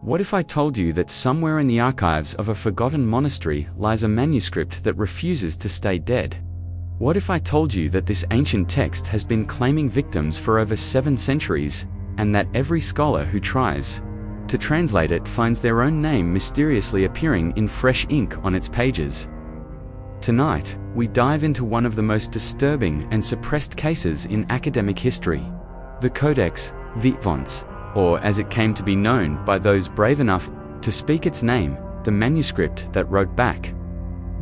What if I told you that somewhere in the archives of a forgotten monastery lies a manuscript that refuses to stay dead? What if I told you that this ancient text has been claiming victims for over 7 centuries, and that every scholar who tries to translate it finds their own name mysteriously appearing in fresh ink on its pages? Tonight, we dive into one of the most disturbing and suppressed cases in academic history, the Codex Vivants, or as it came to be known by those brave enough to speak its name, the manuscript that wrote back.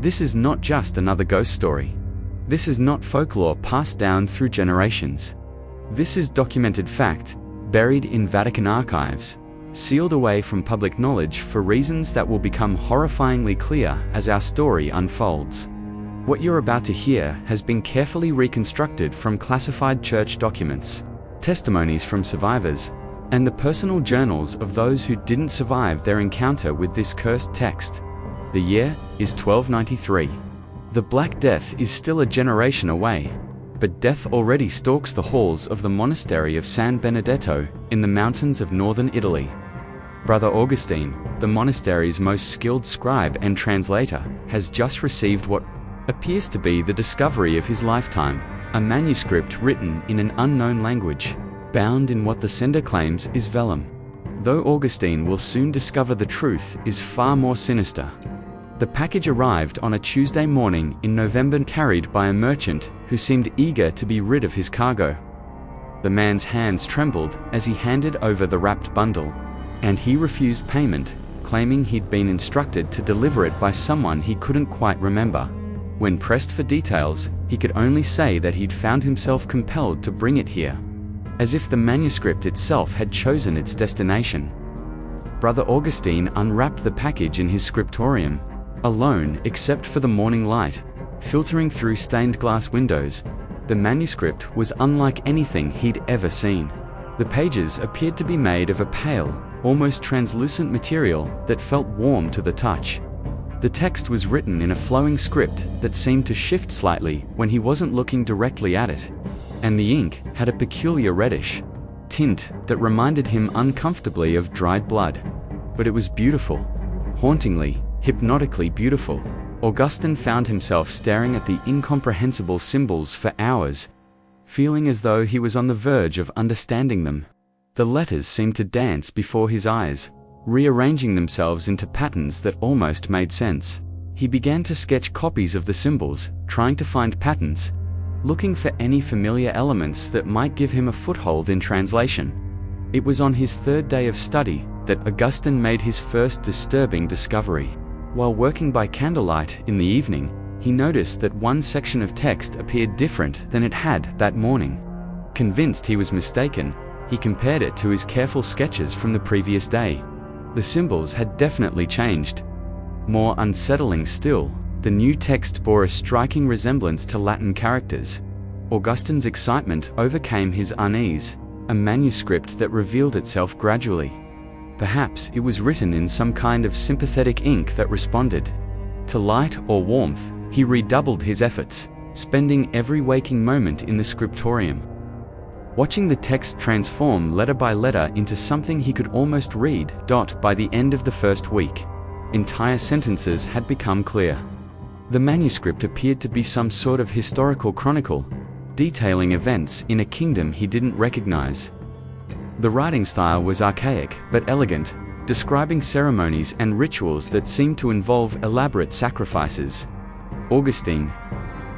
This is not just another ghost story. This is not folklore passed down through generations. This is documented fact, buried in Vatican archives, sealed away from public knowledge for reasons that will become horrifyingly clear as our story unfolds. What you're about to hear has been carefully reconstructed from classified church documents, testimonies from survivors, and the personal journals of those who didn't survive their encounter with this cursed text. The year is 1293. The Black Death is still a generation away, but death already stalks the halls of the monastery of San Benedetto in the mountains of northern Italy. Brother Augustine, the monastery's most skilled scribe and translator, has just received what appears to be the discovery of his lifetime, a manuscript written in an unknown language, bound in what the sender claims is vellum. Though Augustine will soon discover the truth is far more sinister. The package arrived on a Tuesday morning in November, carried by a merchant who seemed eager to be rid of his cargo. The man's hands trembled as he handed over the wrapped bundle, and he refused payment, claiming he'd been instructed to deliver it by someone he couldn't quite remember. When pressed for details, he could only say that he'd found himself compelled to bring it here, as if the manuscript itself had chosen its destination. Brother Augustine unwrapped the package in his scriptorium, alone except for the morning light, filtering through stained glass windows. The manuscript was unlike anything he'd ever seen. The pages appeared to be made of a pale, almost translucent material that felt warm to the touch. The text was written in a flowing script that seemed to shift slightly when he wasn't looking directly at it, and the ink had a peculiar reddish tint that reminded him uncomfortably of dried blood. But it was beautiful, hauntingly, hypnotically beautiful. Augustine found himself staring at the incomprehensible symbols for hours, feeling as though he was on the verge of understanding them. The letters seemed to dance before his eyes, rearranging themselves into patterns that almost made sense. He began to sketch copies of the symbols, trying to find patterns, looking for any familiar elements that might give him a foothold in translation. It was on his 3rd day of study that Augustine made his first disturbing discovery. While working by candlelight in the evening, he noticed that one section of text appeared different than it had that morning. Convinced he was mistaken, he compared it to his careful sketches from the previous day. The symbols had definitely changed. More unsettling still, the new text bore a striking resemblance to Latin characters. Augustine's excitement overcame his unease, a manuscript that revealed itself gradually. Perhaps it was written in some kind of sympathetic ink that responded to light or warmth. He redoubled his efforts, spending every waking moment in the scriptorium, watching the text transform letter by letter into something he could almost read. By the end of the first week, entire sentences had become clear. The manuscript appeared to be some sort of historical chronicle, detailing events in a kingdom he didn't recognize. The writing style was archaic but elegant, describing ceremonies and rituals that seemed to involve elaborate sacrifices. Augustine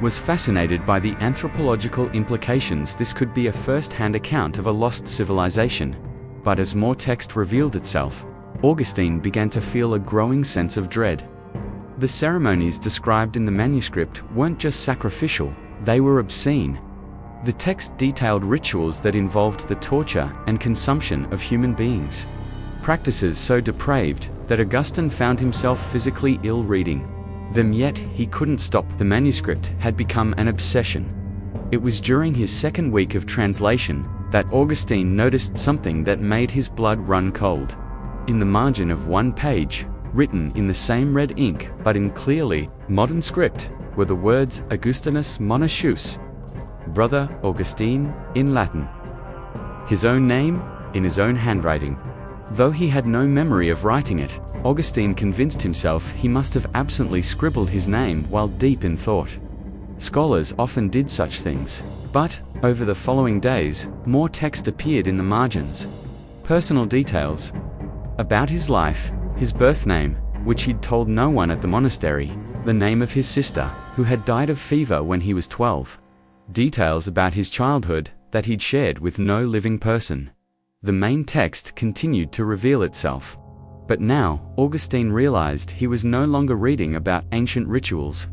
was fascinated by the anthropological implications. This could be a first-hand account of a lost civilization. But as more text revealed itself, Augustine began to feel a growing sense of dread. The ceremonies described in the manuscript weren't just sacrificial, they were obscene. The text detailed rituals that involved the torture and consumption of human beings. Practices so depraved that Augustine found himself physically ill reading them, yet he couldn't stop. The manuscript had become an obsession. It was during his 2nd week of translation that Augustine noticed something that made his blood run cold. In the margin of one page, written in the same red ink but in clearly modern script, were the words Augustinus Monachus, Brother Augustine, in Latin. His own name, in his own handwriting. Though he had no memory of writing it, Augustine convinced himself he must have absently scribbled his name while deep in thought. Scholars often did such things, but, over the following days, more text appeared in the margins. Personal details about his life, his birth name, which he'd told no one at the monastery, the name of his sister, who had died of fever when he was 12. Details about his childhood that he'd shared with no living person. The main text continued to reveal itself. But now, Augustine realized he was no longer reading about ancient rituals.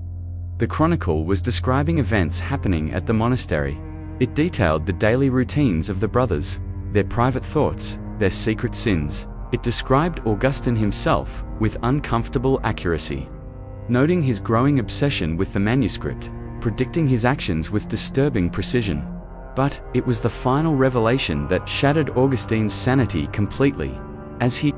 The chronicle was describing events happening at the monastery. It detailed the daily routines of the brothers, their private thoughts, their secret sins. It described Augustine himself with uncomfortable accuracy, noting his growing obsession with the manuscript, predicting his actions with disturbing precision. But it was the final revelation that shattered Augustine's sanity completely. As he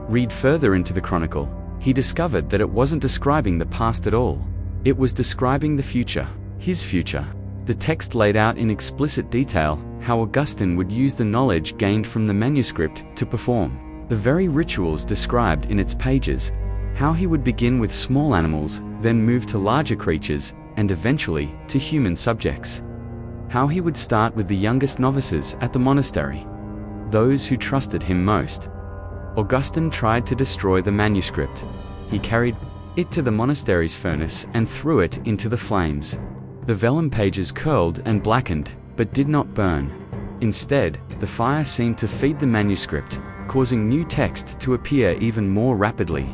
read further into the chronicle, he discovered that it wasn't describing the past at all. It was describing the future, his future. The text laid out in explicit detail how Augustine would use the knowledge gained from the manuscript to perform the very rituals described in its pages, how he would begin with small animals, then move to larger creatures, and eventually to human subjects. How he would start with the youngest novices at the monastery, those who trusted him most. Augustine tried to destroy the manuscript. He carried it to the monastery's furnace and threw it into the flames. The vellum pages curled and blackened, but did not burn. Instead, the fire seemed to feed the manuscript, causing new text to appear even more rapidly.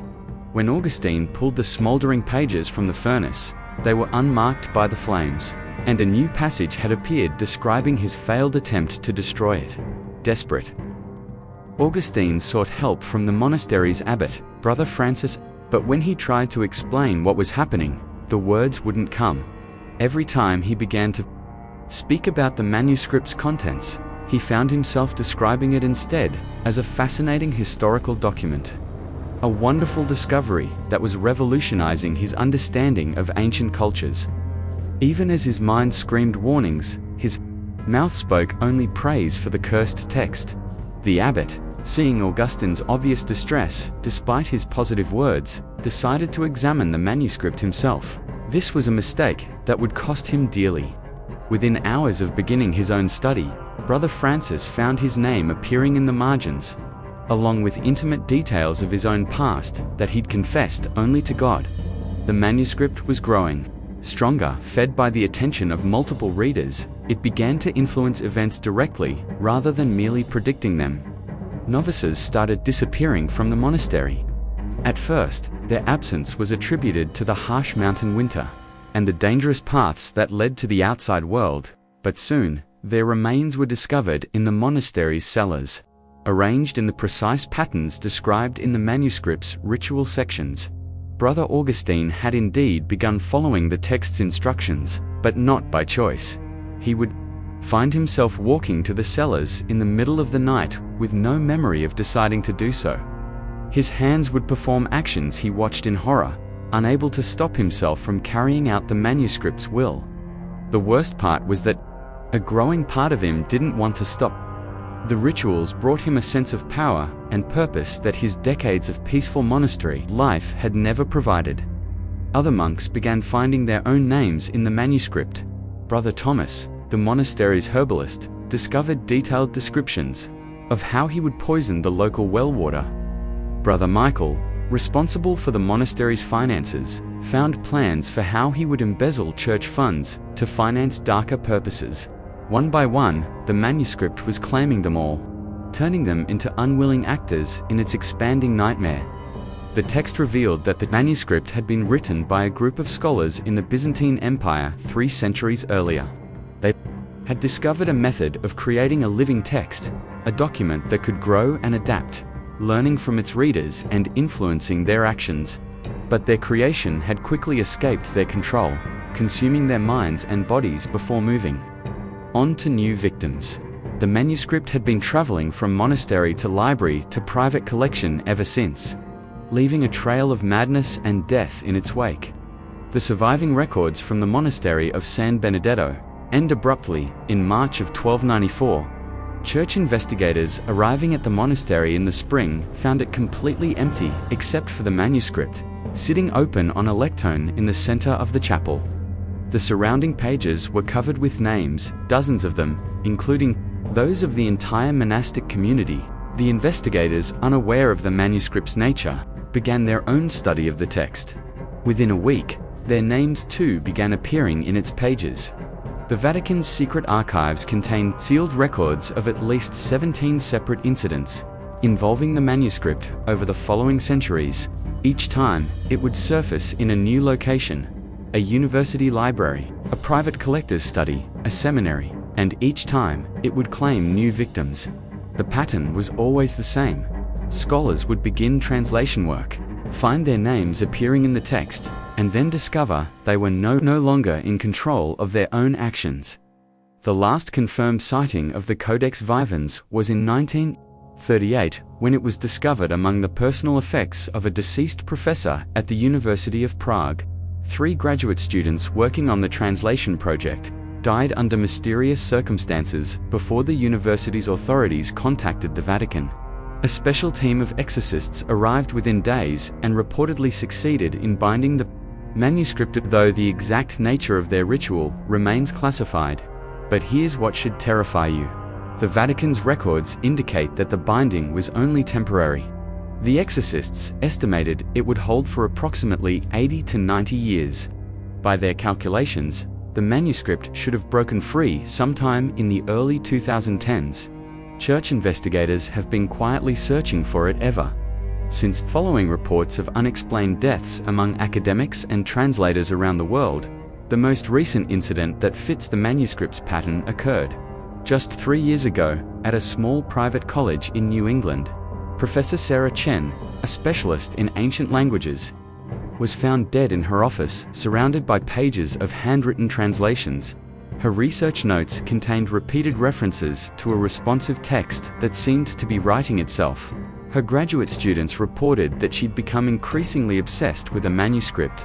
When Augustine pulled the smoldering pages from the furnace, they were unmarked by the flames, and a new passage had appeared describing his failed attempt to destroy it. Desperate, Augustine sought help from the monastery's abbot, Brother Francis, but when he tried to explain what was happening, the words wouldn't come. Every time he began to speak about the manuscript's contents, he found himself describing it instead as a fascinating historical document. A wonderful discovery that was revolutionizing his understanding of ancient cultures. Even as his mind screamed warnings, his mouth spoke only praise for the cursed text. The abbot, seeing Augustine's obvious distress, despite his positive words, decided to examine the manuscript himself. This was a mistake that would cost him dearly. Within hours of beginning his own study, Brother Francis found his name appearing in the margins, along with intimate details of his own past that he'd confessed only to God. The manuscript was growing. Stronger, fed by the attention of multiple readers, it began to influence events directly, rather than merely predicting them. Novices started disappearing from the monastery. At first, their absence was attributed to the harsh mountain winter and the dangerous paths that led to the outside world, but soon, their remains were discovered in the monastery's cellars, arranged in the precise patterns described in the manuscript's ritual sections. Brother Augustine had indeed begun following the text's instructions, but not by choice. He would find himself walking to the cellars in the middle of the night with no memory of deciding to do so. His hands would perform actions he watched in horror, unable to stop himself from carrying out the manuscript's will. The worst part was that a growing part of him didn't want to stop. The rituals brought him a sense of power and purpose that his decades of peaceful monastery life had never provided. Other monks began finding their own names in the manuscript. Brother Thomas, the monastery's herbalist, discovered detailed descriptions of how he would poison the local well water. Brother Michael, responsible for the monastery's finances, found plans for how he would embezzle church funds to finance darker purposes. One by one, the manuscript was claiming them all, turning them into unwilling actors in its expanding nightmare. The text revealed that the manuscript had been written by a group of scholars in the Byzantine Empire 3 centuries earlier. They had discovered a method of creating a living text, a document that could grow and adapt, learning from its readers and influencing their actions. But their creation had quickly escaped their control, consuming their minds and bodies before moving on to new victims. The manuscript had been traveling from monastery to library to private collection ever since, leaving a trail of madness and death in its wake. The surviving records from the monastery of San Benedetto end abruptly in March of 1294. Church investigators arriving at the monastery in the spring found it completely empty except for the manuscript, sitting open on a lectern in the center of the chapel. The surrounding pages were covered with names, dozens of them, including those of the entire monastic community. The investigators, unaware of the manuscript's nature, began their own study of the text. Within a week, their names too began appearing in its pages. The Vatican's secret archives contain sealed records of at least 17 separate incidents involving the manuscript over the following centuries. Each time, it would surface in a new location: a university library, a private collector's study, a seminary, and each time, it would claim new victims. The pattern was always the same. Scholars would begin translation work, find their names appearing in the text, and then discover they were no longer in control of their own actions. The last confirmed sighting of the Codex Vivens was in 1938, when it was discovered among the personal effects of a deceased professor at the University of Prague. 3 graduate students working on the translation project died under mysterious circumstances before the university's authorities contacted the Vatican. A special team of exorcists arrived within days and reportedly succeeded in binding the manuscript, though the exact nature of their ritual remains classified. But here's what should terrify you. The Vatican's records indicate that the binding was only temporary. The exorcists estimated it would hold for approximately 80 to 90 years. By their calculations, the manuscript should have broken free sometime in the early 2010s. Church investigators have been quietly searching for it ever since, following reports of unexplained deaths among academics and translators around the world. The most recent incident that fits the manuscript's pattern occurred just 3 years ago at a small private college in New England. Professor Sarah Chen, a specialist in ancient languages, was found dead in her office, surrounded by pages of handwritten translations. Her research notes contained repeated references to a responsive text that seemed to be writing itself. Her graduate students reported that she'd become increasingly obsessed with a manuscript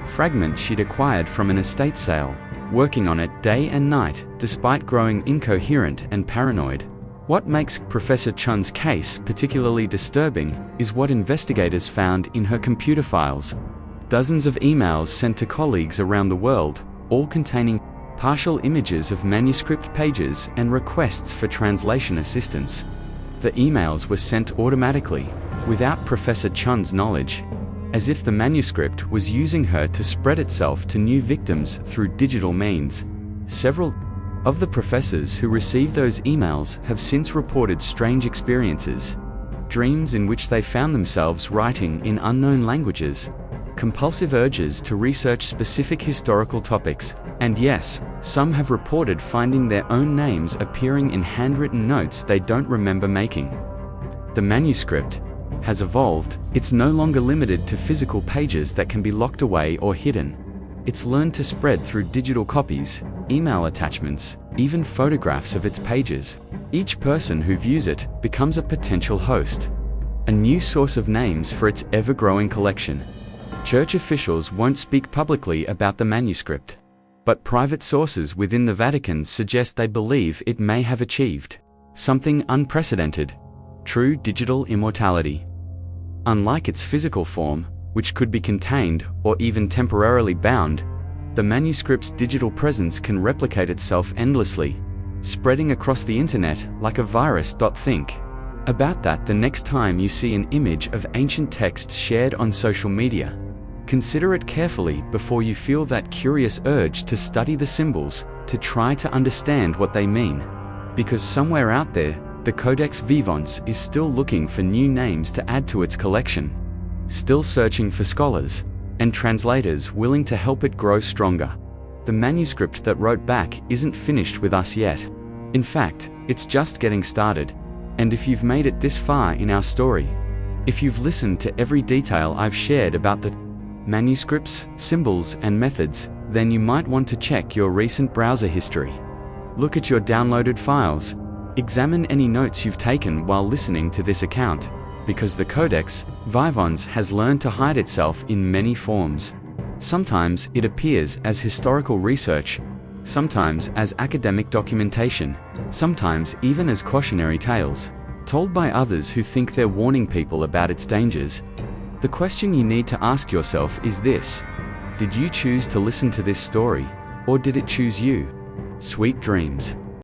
fragment she'd acquired from an estate sale, working on it day and night despite growing incoherent and paranoid. What makes Professor Chun's case particularly disturbing is what investigators found in her computer files. Dozens of emails sent to colleagues around the world, all containing partial images of manuscript pages and requests for translation assistance. The emails were sent automatically, without Professor Chun's knowledge, as if the manuscript was using her to spread itself to new victims through digital means. Several of the professors who received those emails have since reported strange experiences: dreams in which they found themselves writing in unknown languages, compulsive urges to research specific historical topics, and yes, some have reported finding their own names appearing in handwritten notes they don't remember making. The manuscript has evolved. It's no longer limited to physical pages that can be locked away or hidden. It's learned to spread through digital copies, email attachments, even photographs of its pages. Each person who views it becomes a potential host, a new source of names for its ever-growing collection. Church officials won't speak publicly about the manuscript, but private sources within the Vatican suggest they believe it may have achieved something unprecedented: true digital immortality. Unlike its physical form, which could be contained or even temporarily bound, the manuscript's digital presence can replicate itself endlessly, spreading across the internet like a virus. Think about that the next time you see an image of ancient text shared on social media. Consider it carefully before you feel that curious urge to study the symbols, to try to understand what they mean. Because somewhere out there, the Codex Vivens is still looking for new names to add to its collection, still searching for scholars and translators willing to help it grow stronger. The manuscript that wrote back isn't finished with us yet. In fact, it's just getting started. And if you've made it this far in our story, if you've listened to every detail I've shared about the manuscripts, symbols, and methods, then you might want to check your recent browser history. Look at your downloaded files. Examine any notes you've taken while listening to this account, because the Codex Vivens has learned to hide itself in many forms. Sometimes it appears as historical research, sometimes as academic documentation, sometimes even as cautionary tales, told by others who think they're warning people about its dangers. The question you need to ask yourself is this: did you choose to listen to this story, or did it choose you? Sweet dreams.